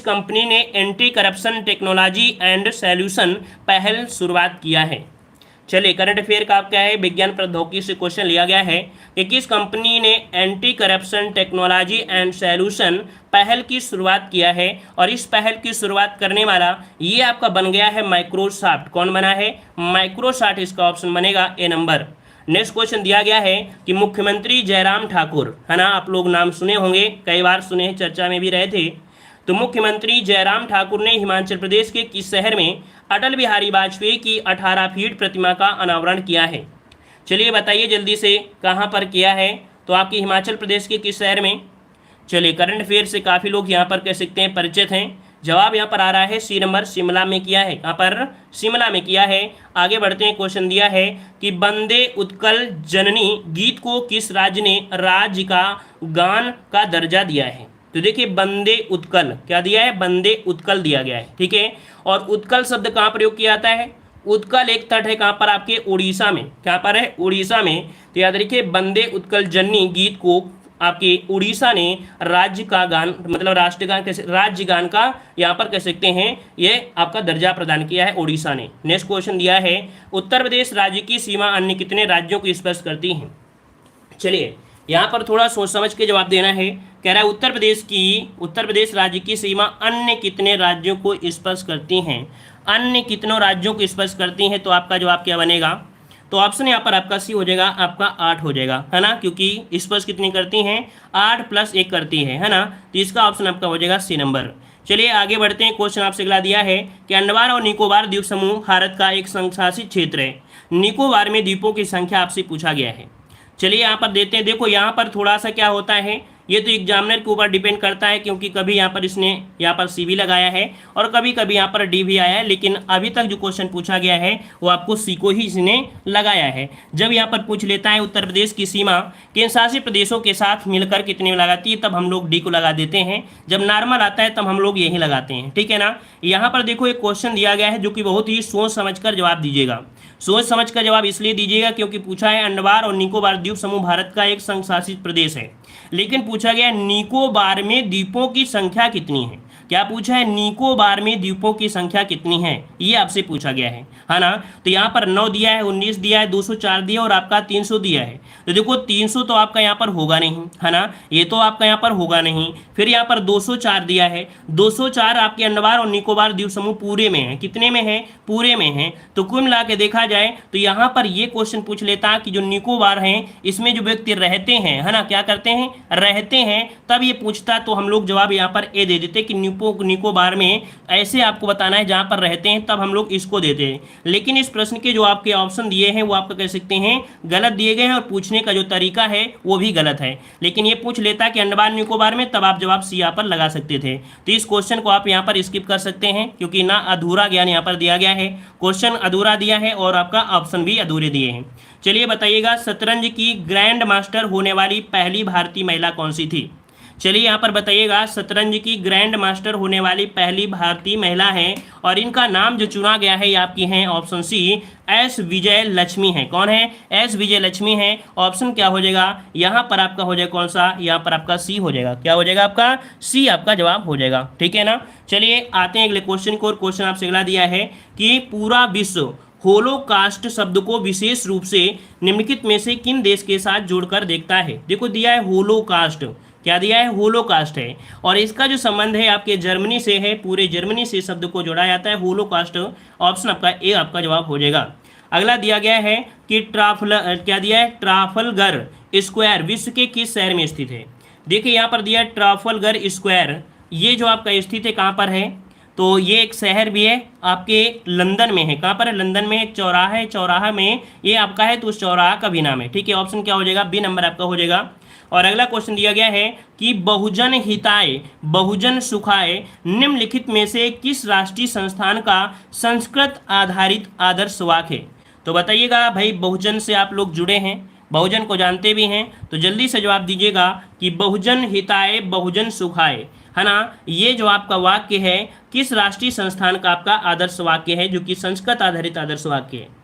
कंपनी ने anti corruption technology and solution पहल शुरुआत किया है? चलिए करंट अफेयर का क्या है, विज्ञान प्रौद्योगिकी से क्वेश्चन लिया गया है कि किस कंपनी ने anti corruption technology and solution पहल की शुरुआत किया है, और इस पहल की शुरुआत करने वाला ये आपका बन गया है माइक्रोसॉफ्ट। कौन बना है? माइक्रोसॉफ्ट, इसका ऑप्शन बनेगा ए नंबर। नेक्स्ट क्वेश्चन दिया गया है कि मुख्यमंत्री जयराम ठाकुर, है ना, आप लोग नाम सुने होंगे, कई बार सुने, चर्चा में भी रहे थे। तो मुख्यमंत्री जयराम ठाकुर ने हिमाचल प्रदेश के किस शहर में अटल बिहारी वाजपेयी की 18 फीट प्रतिमा का अनावरण किया है? चलिए बताइए जल्दी से, कहाँ पर किया है? तो आपके हिमाचल प्रदेश के किस शहर में? चलिए करंट अफेयर से काफ़ी लोग यहाँ पर कह सकते हैं परिचित हैं। जवाब यहाँ पर आ रहा है सी नंबर, शिमला में किया है। यहाँ पर शिमला में किया है। आगे बढ़ते हैं, क्वेश्चन दिया है कि वंदे उत्कल जननी गीत को किस राज्य ने राज्य का गान का दर्जा दिया है? तो देखिए वंदे उत्कल क्या दिया है? वंदे उत्कल दिया गया है। ठीक है, और उत्कल शब्द कहाँ प्रयोग किया जाता है? उत्कल एक तट है कहाँ पर? आपके उड़ीसा में। कहाँ पर है? उड़ीसा में। तो याद रखिए वंदे उत्कल जननी गीत को आपकी उड़ीसा ने राज्य का गान मतलब राष्ट्रगान कैसे राज्य गान का यहाँ पर कह सकते हैं ये आपका दर्जा प्रदान किया है उड़ीसा ने। नेक्स्ट क्वेश्चन दिया है उत्तर प्रदेश राज्य की सीमा अन्य कितने राज्यों को स्पर्श करती है। चलिए यहाँ पर थोड़ा सोच समझ के जवाब देना है। कह रहा है उत्तर प्रदेश राज्य की सीमा अन्य कितने राज्यों को स्पर्श करती हैं, अन्य कितनों राज्यों को स्पर्श करती हैं। तो आपका जवाब क्या बनेगा, तो ऑप्शन यहाँ पर आपका सी हो जाएगा, आपका 8 हो जाएगा, है ना, क्योंकि स्पर्श कितनी करती हैं 8 + 1 करती है ना। तो इसका ऑप्शन आपका हो जाएगा सी नंबर। चलिए आगे बढ़ते हैं। क्वेश्चन आपसे अगला दिया है कि अंडमान और निकोबार द्वीप समूह भारत का एक संघशासित क्षेत्र है। निकोबार में द्वीपों की संख्या आपसे पूछा गया है। चलिए यहाँ पर देते हैं। देखो यहाँ पर थोड़ा सा क्या होता है, ये तो एग्जामिनर के ऊपर डिपेंड करता है, क्योंकि कभी यहाँ पर इसने यहाँ पर सी भी लगाया है और कभी कभी यहाँ पर डी भी आया है, लेकिन अभी तक जो क्वेश्चन पूछा गया है वो आपको सी को ही इसने लगाया है। जब यहाँ पर पूछ लेता है उत्तर प्रदेश की सीमा केंद्र शासित प्रदेशों के साथ मिलकर कितने में लगाती है, तब हम लोग डी को लगा देते हैं। जब नॉर्मल आता है तब हम लोग यही लगाते हैं, ठीक है ना। यहाँ पर देखो एक क्वेश्चन दिया गया है जो कि बहुत ही सोच समझ कर जवाब दीजिएगा। सोच समझ कर जवाब इसलिए दीजिएगा क्योंकि पूछा है अंडमान और निकोबार द्वीप समूह भारत का एक संघशासित प्रदेश है, लेकिन पूछा गया निकोबार में द्वीपों की संख्या कितनी है। क्या पूछा है, निकोबार में द्वीपों की संख्या कितनी है, ये आपसे पूछा गया है ना। तो यहाँ पर 9 दिया है, 19 दिया है, 204 दिया और आपका 300 दिया है। तो देखो 300 तो आपका यहाँ पर होगा नहीं, है ना, ये तो आपका यहाँ पर होगा नहीं। फिर यहाँ पर 204 दिया है, 204 आपके अंडमान और निकोबार द्वीप समूह पूरे में है, कितने में है, पूरे में है। तो कुल मिला के देखा जाए तो यहाँ पर ये क्वेश्चन पूछ लेता कि जो निकोबार हैं इसमें जो व्यक्ति रहते हैं, है ना, क्या करते हैं, रहते हैं, तब ये पूछता तो हम लोग जवाब यहाँ पर ए दे देते कि निकोबार में ऐसे आपको बताना है जहां पर रहते हैं, तब हम लोग इसको देते हैं। लेकिन इस प्रश्न के जो आपके ऑप्शन दिए हैं वो आपको कह सकते हैं गलत दिए गए हैं और पूछने का जो तरीका है वो भी गलत है। लेकिन ये पूछ लेता कि अंडमान निकोबार में, तब आप जवाब सी यहाँ पर लगा सकते थे। तो इस क्वेश्चन को आप यहाँ पर स्किप कर सकते हैं, क्योंकि ना अधूरा ज्ञान यहाँ पर दिया गया है, क्वेश्चन अधूरा दिया है और आपका ऑप्शन भी अधूरे दिए हैं। चलिए बताइएगा, शतरंज की ग्रैंड मास्टर होने वाली पहली भारतीय महिला कौन सी थी। चलिए यहाँ पर बताइएगा, शतरंज की ग्रैंड मास्टर होने वाली पहली भारतीय महिला है और इनका नाम जो चुना गया है ये आपकी हैं ऑप्शन सी एस विजय लक्ष्मी है। कौन है, एस विजय लक्ष्मी है। ऑप्शन क्या हो जाएगा यहाँ पर आपका, हो जाएगा कौन सा, यहाँ पर आपका सी हो जाएगा। क्या हो जाएगा आपका, सी आपका जवाब हो जाएगा, ठीक है ना। चलिए आते हैं अगले क्वेश्चन को। और क्वेश्चन आपसे अगला दिया है कि पूरा विश्व होलोकास्ट शब्द को विशेष रूप से निम्नलिखित में से किन देश के साथ जोड़कर देखता है। देखो दिया है होलोकास्ट, क्या दिया है, होलोकास्ट है, और इसका जो संबंध है आपके जर्मनी से है, पूरे जर्मनी से शब्द को जोड़ा जाता है होलोकास्ट। ऑप्शन आपका ए आपका जवाब हो जाएगा। अगला दिया गया है कि क्या दिया है, ट्राफलगर स्क्वायर विश्व के किस शहर में स्थित है। देखिए यहाँ पर दिया है ट्राफलगर स्क्वायर, ये जो आपका स्थित है कहाँ पर है, तो ये एक शहर भी है आपके लंदन में है। कहाँ पर है, लंदन में एक चौराहा है, चौराहा में ये आपका है, तो उस चौराहा का भी नाम है, ठीक है। ऑप्शन क्या हो जाएगा, बी नंबर आपका हो जाएगा। और अगला क्वेश्चन दिया गया है कि बहुजन हिताय बहुजन सुखाय निम्नलिखित में से किस राष्ट्रीय संस्थान का संस्कृत आधारित आदर्श वाक्य है। तो बताइएगा भाई, बहुजन से आप लोग जुड़े हैं, बहुजन को जानते भी हैं, तो जल्दी से जवाब दीजिएगा कि बहुजन हिताय बहुजन सुखाय, है ना, ये जो आपका वाक्य है किस राष्ट्रीय संस्थान का आपका आदर्श वाक्य है, जो कि संस्कृत आधारित आदर्श वाक्य है।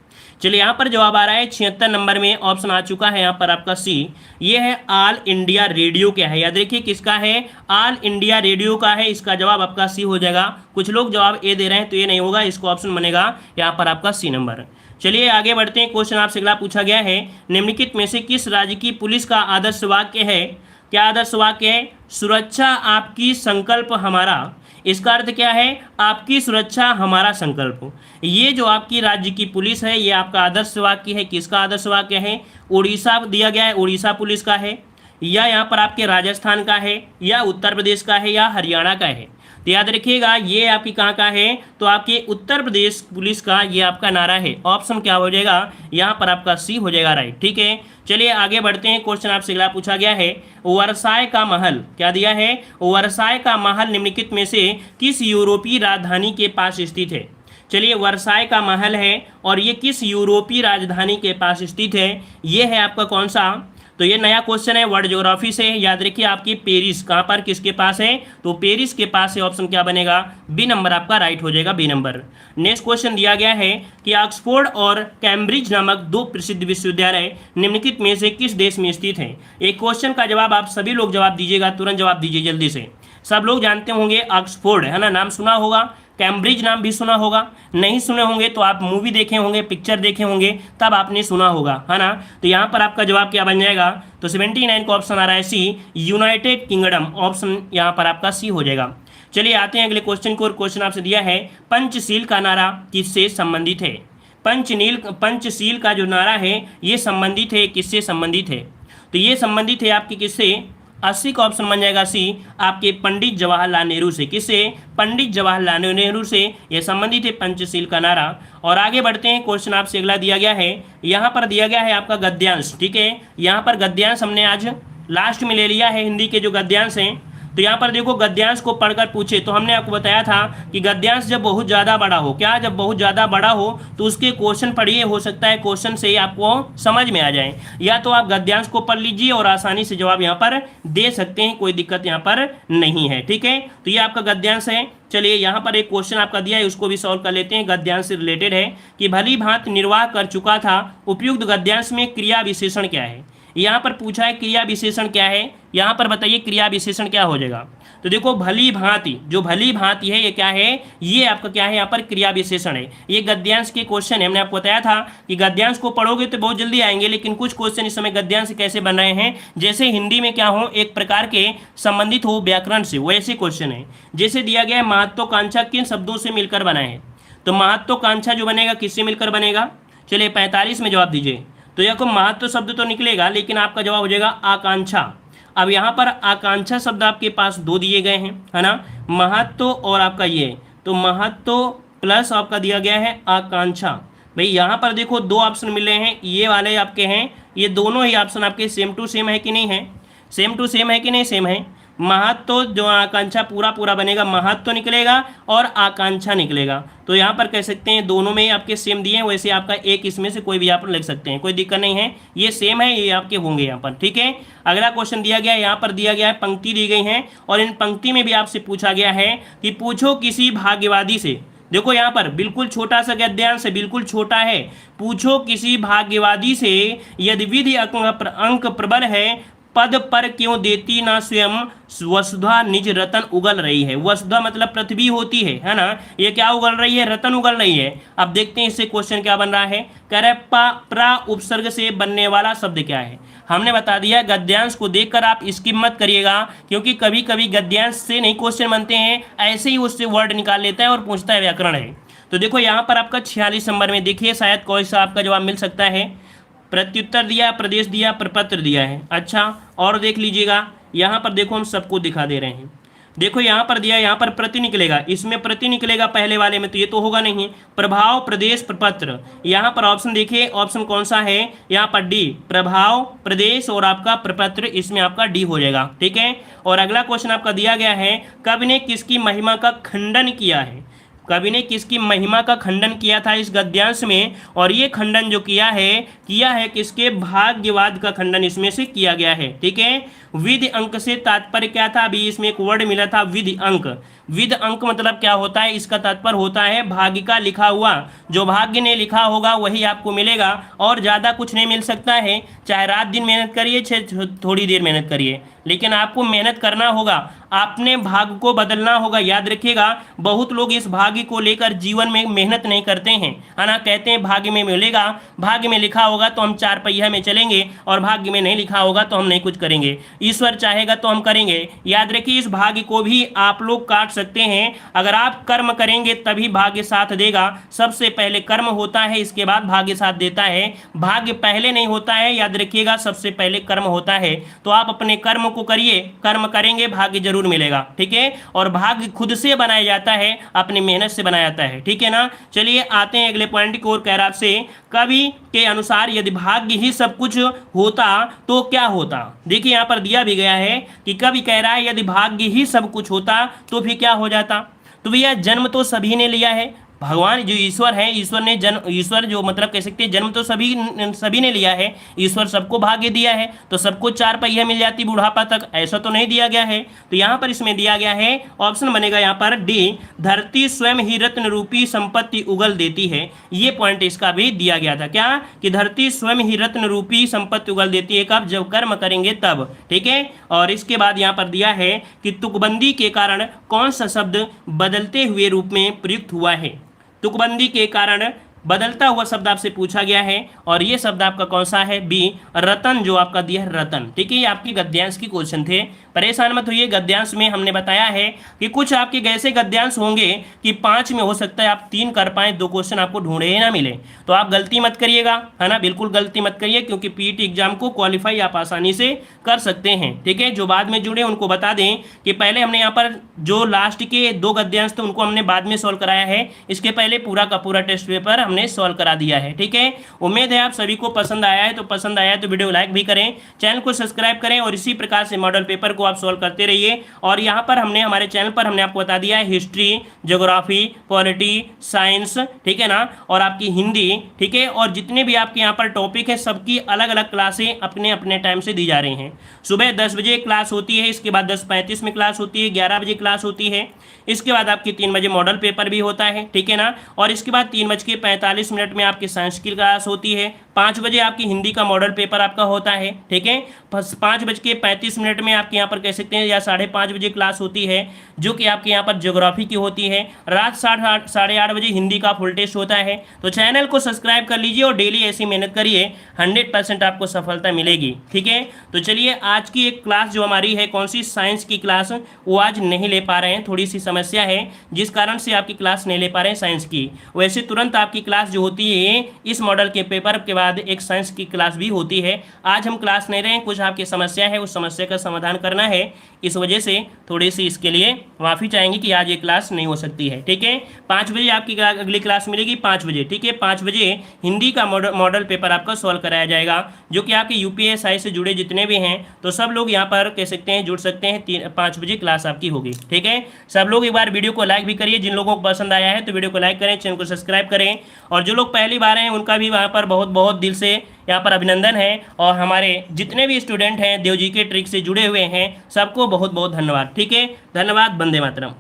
चलिए यहाँ पर जवाब आ रहा है 76 नंबर में, ऑप्शन आ चुका है यहाँ पर आपका सी, ये है ऑल इंडिया रेडियो। क्या है, याद रखिए किसका है, ऑल इंडिया रेडियो का है। इसका जवाब आपका सी हो जाएगा। कुछ लोग जवाब ए दे रहे हैं तो ये नहीं होगा, इसको ऑप्शन बनेगा यहाँ पर आपका सी नंबर। चलिए आगे बढ़ते हैं। क्वेश्चन आपसे अगला पूछा गया है, निम्नलिखित में से किस राज्य की पुलिस का आदर्श वाक्य है। क्या आदर्श वाक्य है, सुरक्षा आपकी संकल्प हमारा। इसका अर्थ क्या है, आपकी सुरक्षा हमारा संकल्प। ये जो आपकी राज्य की पुलिस है ये आपका आदर्श वाक्य है। किसका आदर्श वाक्य है, उड़ीसा दिया गया है, उड़ीसा पुलिस का है, या यहाँ पर आपके राजस्थान का है, या उत्तर प्रदेश का है, या हरियाणा का है। तो याद रखिएगा ये आपकी कहाँ का है, तो आपके उत्तर प्रदेश पुलिस का ये आपका नारा है। ऑप्शन क्या हो जाएगा, यहाँ पर आपका सी हो जाएगा, राइट, ठीक है। चलिए आगे बढ़ते हैं। क्वेश्चन आपसे अगला पूछा गया है, वर्साय का महल, क्या दिया है, वर्साय का महल निम्नलिखित में से किस यूरोपीय राजधानी के पास स्थित है। चलिए वर्साय का महल है और ये किस यूरोपीय राजधानी के पास स्थित है, ये है आपका कौन सा, तो ये नया क्वेश्चन है वर्ल्ड ज्योग्राफी से। याद रखिए आपकी पेरिस कहाँ पर किसके पास है, तो पेरिस के पास है। ऑप्शन क्या बनेगा, बी नंबर आपका राइट हो जाएगा, बी नंबर। नेक्स्ट क्वेश्चन दिया गया है कि ऑक्सफोर्ड और कैम्ब्रिज नामक दो प्रसिद्ध विश्वविद्यालय निम्नलिखित में से किस देश में स्थित हैं। एक क्वेश्चन का जवाब आप सभी लोग जवाब दीजिएगा, तुरंत जवाब दीजिए जल्दी से। सब लोग जानते होंगे ऑक्सफोर्ड है ना, नाम सुना होगा। कैम्ब्रिज नाम भी सुना होगा, नहीं सुने होंगे तो आप मूवी देखे होंगे, पिक्चर देखे होंगे, तब आपने सुना होगा, है ना। तो यहाँ पर आपका जवाब क्या बन जाएगा, तो 79 का ऑप्शन आ रहा है सी, यूनाइटेड किंगडम। ऑप्शन यहाँ पर आपका सी हो जाएगा। चलिए आते हैं अगले क्वेश्चन को। और क्वेश्चन आपसे दिया है पंचशील का नारा किससे संबंधित है। पंचशील का जो नारा है ये संबंधित है, किससे संबंधित है, तो ये संबंधित है आपके किससे, 80 का ऑप्शन बन जाएगा सी, आपके पंडित जवाहरलाल नेहरू से। किससे, पंडित जवाहरलाल नेहरू से ये संबंधित है पंचशील का नारा। और आगे बढ़ते हैं, क्वेश्चन आपसे अगला दिया गया है, यहाँ पर दिया गया है आपका गद्यांश। ठीक है, यहाँ पर गद्यांश हमने आज लास्ट में ले लिया है, हिंदी के जो गद्यांश हैं। तो यहाँ पर देखो गद्यांश को पढ़कर पूछे तो हमने आपको बताया था कि गद्यांश जब बहुत ज़्यादा बड़ा हो, क्या जब बहुत ज़्यादा बड़ा हो तो उसके क्वेश्चन पढ़िए, हो सकता है क्वेश्चन से ही आपको समझ में आ जाए। या तो आप गद्यांश को पढ़ लीजिए और आसानी से जवाब यहाँ पर दे सकते हैं, कोई दिक्कत यहाँ पर नहीं है। ठीक है, तो ये आपका गद्यांश है। चलिए यहाँ पर एक क्वेश्चन आपका दिया है, उसको भी सॉल्व कर लेते हैं। गद्यांश से रिलेटेड है कि भली भांति निर्वाह कर चुका था, उपयुक्त गद्यांश में क्रिया विशेषण क्या है। यहाँ पर पूछा है क्रिया विशेषण क्या है, यहाँ पर बताइए क्रिया विशेषण क्या हो जाएगा। तो देखो भली भांति, जो भली भांति है ये क्या है, ये आपका क्या है यहाँ पर क्रिया विशेषण है। ये गद्यांश के क्वेश्चन है, हमने आपको बताया था कि गद्यांश को पढ़ोगे तो बहुत जल्दी आएंगे, लेकिन कुछ क्वेश्चन इस समय गद्यांश से कैसे बन रहे हैं, जैसे हिंदी में क्या हो एक प्रकार के संबंधित हो व्याकरण से, वैसे क्वेश्चन है। जैसे दिया गया है महत्वाकांक्षा किन शब्दों से मिलकर बना है, तो महत्वाकांक्षा जो बनेगा किससे मिलकर बनेगा। चलिए 45 में जवाब दीजिए। तो यह को महत्व शब्द तो निकलेगा, लेकिन आपका जवाब हो जाएगा आकांक्षा। अब यहाँ पर आकांक्षा शब्द आपके पास दो दिए गए हैं, है ना, महत्व और आपका ये, तो महत्व प्लस आपका दिया गया है आकांक्षा। भाई यहाँ पर देखो दो ऑप्शन मिले हैं, ये वाले आपके हैं, ये दोनों ही ऑप्शन आपके सेम टू सेम है कि नहीं है, सेम टू सेम है कि नहीं, सेम है। महत्व जो आकांक्षा पूरा बनेगा, महत्व निकलेगा और आकांक्षा निकलेगा। तो यहाँ पर कह सकते हैं दोनों में आपके सेम दिए हैं, वैसे आपका एक इसमें से कोई भी आप लिख सकते हैं, कोई दिक्कत नहीं है, ये सेम है, ये आपके होंगे यहाँ पर। ठीक है, अगला क्वेश्चन दिया गया है, यहाँ पर दिया गया है पंक्ति दी गई है और इन पंक्ति में भी आपसे पूछा गया है कि पूछो किसी भाग्यवादी से। देखो यहाँ पर बिल्कुल छोटा सा गद्यांश है, बिल्कुल छोटा है। पूछो किसी भाग्यवादी से यदि विधि अंक प्रबल है, पद पर क्यों देती ना स्वयं वसुधा निज रतन उगल रही है। वसुधा मतलब पृथ्वी होती है ना, ये क्या उगल रही है, रतन उगल रही है। अब देखते हैं इससे क्वेश्चन क्या बन रहा है। कह रहे प्रा उपसर्ग से बनने वाला शब्द क्या है। हमने बता दिया गद्यांश को देखकर आप स्किप मत करिएगा, क्योंकि कभी कभी गद्यांश से नहीं क्वेश्चन बनते हैं, ऐसे ही उससे वर्ड निकाल लेता है और पूछता है व्याकरण है। तो देखो यहाँ पर आपका 46 नंबर में देखिए शायद कोई सा आपका जवाब मिल सकता है। प्रत्युत्तर दिया, प्रदेश दिया, प्रपत्र दिया है। अच्छा और देख लीजिएगा, यहाँ पर देखो हम सबको दिखा दे रहे हैं। देखो यहाँ पर दिया, यहाँ पर प्रति निकलेगा, इसमें प्रति निकलेगा पहले वाले में, तो ये तो होगा नहीं। प्रभाव, प्रदेश, प्रपत्र, यहाँ पर ऑप्शन देखिए, ऑप्शन कौन सा है, यहाँ पर डी, प्रभाव, प्रदेश और आपका प्रपत्र, इसमें आपका डी हो जाएगा। ठीक है, और अगला क्वेश्चन आपका दिया गया है, कवि ने किसकी महिमा का खंडन किया है। कवि ने किसकी महिमा का खंडन किया था इस गद्यांश में, और ये खंडन जो किया है किसके, भाग्यवाद का खंडन इसमें से किया गया है। ठीक है, विधि अंक से तात्पर्य क्या था, अभी इसमें एक वर्ड मिला था विधि अंक। विधि अंक मतलब क्या होता है, इसका तात्पर्य होता है भाग्य का लिखा हुआ, जो भाग्य ने लिखा होगा वही आपको मिलेगा, और ज़्यादा कुछ नहीं मिल सकता है। चाहे रात दिन मेहनत करिए, चाहे थोड़ी देर मेहनत करिए, लेकिन आपको मेहनत करना होगा, आपने भाग्य को बदलना होगा। याद रखिएगा, बहुत लोग इस भाग्य को लेकर जीवन में मेहनत नहीं करते हैं, है ना, कहते हैं भाग्य में मिलेगा, भाग्य में लिखा होगा तो हम चार पहिया में चलेंगे, और भाग्य में नहीं लिखा होगा तो हम नहीं कुछ करेंगे, ईश्वर चाहेगा तो हम करेंगे। याद रखिए, इस भाग्य को भी आप लोग काट सकते हैं। अगर आप कर्म करेंगे तभी भाग्य साथ देगा। सबसे पहले कर्म होता है, इसके बाद भाग्य साथ देता है, भाग्य पहले नहीं होता है। याद रखिएगा, सबसे पहले कर्म होता है। तो आप अपने कर्म को करिए, कर्म करेंगे भाग्य जरूर मिलेगा। ठीक है, और भाग्य खुद से बनाया जाता है, अपनी मेहनत से बनाया जाता है। ठीक है ना, चलिए आते हैं अगले पॉइंट की ओर। कह रहा आपसे, कवि के अनुसार यदि भाग्य ही सब कुछ होता तो क्या होता। देखिए यहाँ पर दिया भी गया है कि कवि कह रहा है यदि भाग्य ही सब कुछ होता तो फिर क्या हो जाता। तो भैया जन्म तो सभी ने लिया है, भगवान जो ईश्वर है, ईश्वर ने जन्म, ईश्वर जो मतलब कह सकते हैं जन्म तो सभी ने लिया है, ईश्वर सबको भाग्य दिया है, तो सबको 4 पहिया मिल जाती बुढ़ापा तक, ऐसा तो नहीं दिया गया है। तो यहाँ पर इसमें दिया गया है, ऑप्शन बनेगा यहाँ पर डी, धरती स्वयं ही रत्न रूपी संपत्ति उगल देती है। ये पॉइंट इसका भी दिया गया था, क्या कि धरती स्वयं ही रत्न रूपी संपत्ति उगल देती है कब, जब कर्म करेंगे तब, ठीक है। और इसके बाद यहाँ पर दिया है कि तुकबंदी के कारण कौन सा शब्द बदलते हुए रूप में प्रयुक्त हुआ है। तुकबंदी के कारण बदलता हुआ शब्द आपसे पूछा गया है, और ये शब्द आपका कौन सा है, बी, रतन, जो आपका दिया है रतन, ठीक है। ये आपकी गद्यांश की क्वेश्चन थे, परेशान मत होइए। गद्यांश में हमने बताया है कि कुछ आपके ऐसे गद्यांश होंगे कि 5 में हो सकता है आप 3 कर पाए, 2 क्वेश्चन आपको ढूंढे ही ना मिले, तो आप गलती मत करिएगा, है ना, बिल्कुल गलती मत करिए, क्योंकि पीटी एग्जाम को क्वालिफाई आप आसानी से कर सकते हैं, ठीक है। जो बाद में जुड़े उनको बता दें कि पहले हमने यहाँ पर जो लास्ट के 2 गद्यांश थे उनको हमने बाद में सॉल्व कराया है, इसके पहले पूरा का पूरा टेस्ट पेपर हमने सॉल्व करा दिया है, ठीक है। उम्मीद है आप सभी को पसंद आया है, तो पसंद आया है तो वीडियो लाइक भी करें, चैनल को सब्सक्राइब करें, और इसी प्रकार से मॉडल पेपर को आप सॉल्व करते रहिए। और यहाँ पर हमने हमारे चैनल पर हमने आपको बता दिया है हिस्ट्री, ज्योग्राफी, पॉलिटी, साइंस, ठीक है ना, और आपकी हिंदी, ठीक है, और जितने भी आपके यहाँ पर टॉपिक है सबकी अलग अलग क्लासें अपने अपने टाइम से दी जा रही हैं। सुबह 10 बजे क्लास होती है, इसके बाद 10:35 में क्लास होती है, 11 बजे क्लास होती है, इसके बाद आपकी 3 बजे मॉडल पेपर भी होता है, ठीक है ना, और इसके बाद 3:45 में आपकी साइंस की क्लास होती है, 5 बजे आपकी हिंदी का मॉडल पेपर आपका होता है, ठीक है। 5:35 में आपके यहाँ पर कह सकते हैं या 5:30 बजे क्लास होती है, जो कि आपके यहाँ पर ज्योग्राफी की होती है। रात 8:30 बजे हिंदी का फुल टेस्ट होता है। तो चैनल को सब्सक्राइब कर लीजिए और डेली ऐसी मेहनत करिए, 100% आपको सफलता मिलेगी, ठीक है। तो चलिए आज की एक क्लास जो हमारी है, कौन सी, साइंस की क्लास, वो आज नहीं ले पा रहे हैं, थोड़ी सी समस्या है जिस कारण से आपकी क्लास नहीं ले पा रहे हैं साइंस की। वैसे तुरंत आपकी क्लास जो होती है इस मॉडल के पेपर के बाद एक साइंस की क्लास भी होती है। आज हम क्लास नहीं रहे हैं, कुछ आपकी समस्या है, उस समस्या का समाधान करना है, इस वजह से थोड़ी सी इसके लिए माफ़ी चाहेंगे कि आज ये क्लास नहीं हो सकती है, ठीक है। 5 बजे आपकी अगली क्लास मिलेगी, 5 बजे, ठीक है। 5 बजे हिंदी का मॉडल पेपर आपका सॉल्व कराया जाएगा, जो कि आपके यूपीएसआई से जुड़े जितने भी हैं, तो सब लोग यहाँ पर कह सकते हैं जुड़ सकते हैं। 5 बजे क्लास आपकी होगी, ठीक है। सब लोग एक बार वीडियो को लाइक भी करिए, जिन लोगों को पसंद आया है तो वीडियो को लाइक करें, चैनल को सब्सक्राइब करें, और जो लोग पहली बार हैं उनका भी वहाँ पर बहुत बहुत दिल से यहाँ पर अभिनंदन है। और हमारे जितने भी स्टूडेंट हैं देव जी के ट्रिक से जुड़े हुए हैं, सबको बहुत बहुत धन्यवाद, ठीक है। धन्यवाद, वंदे मातरम।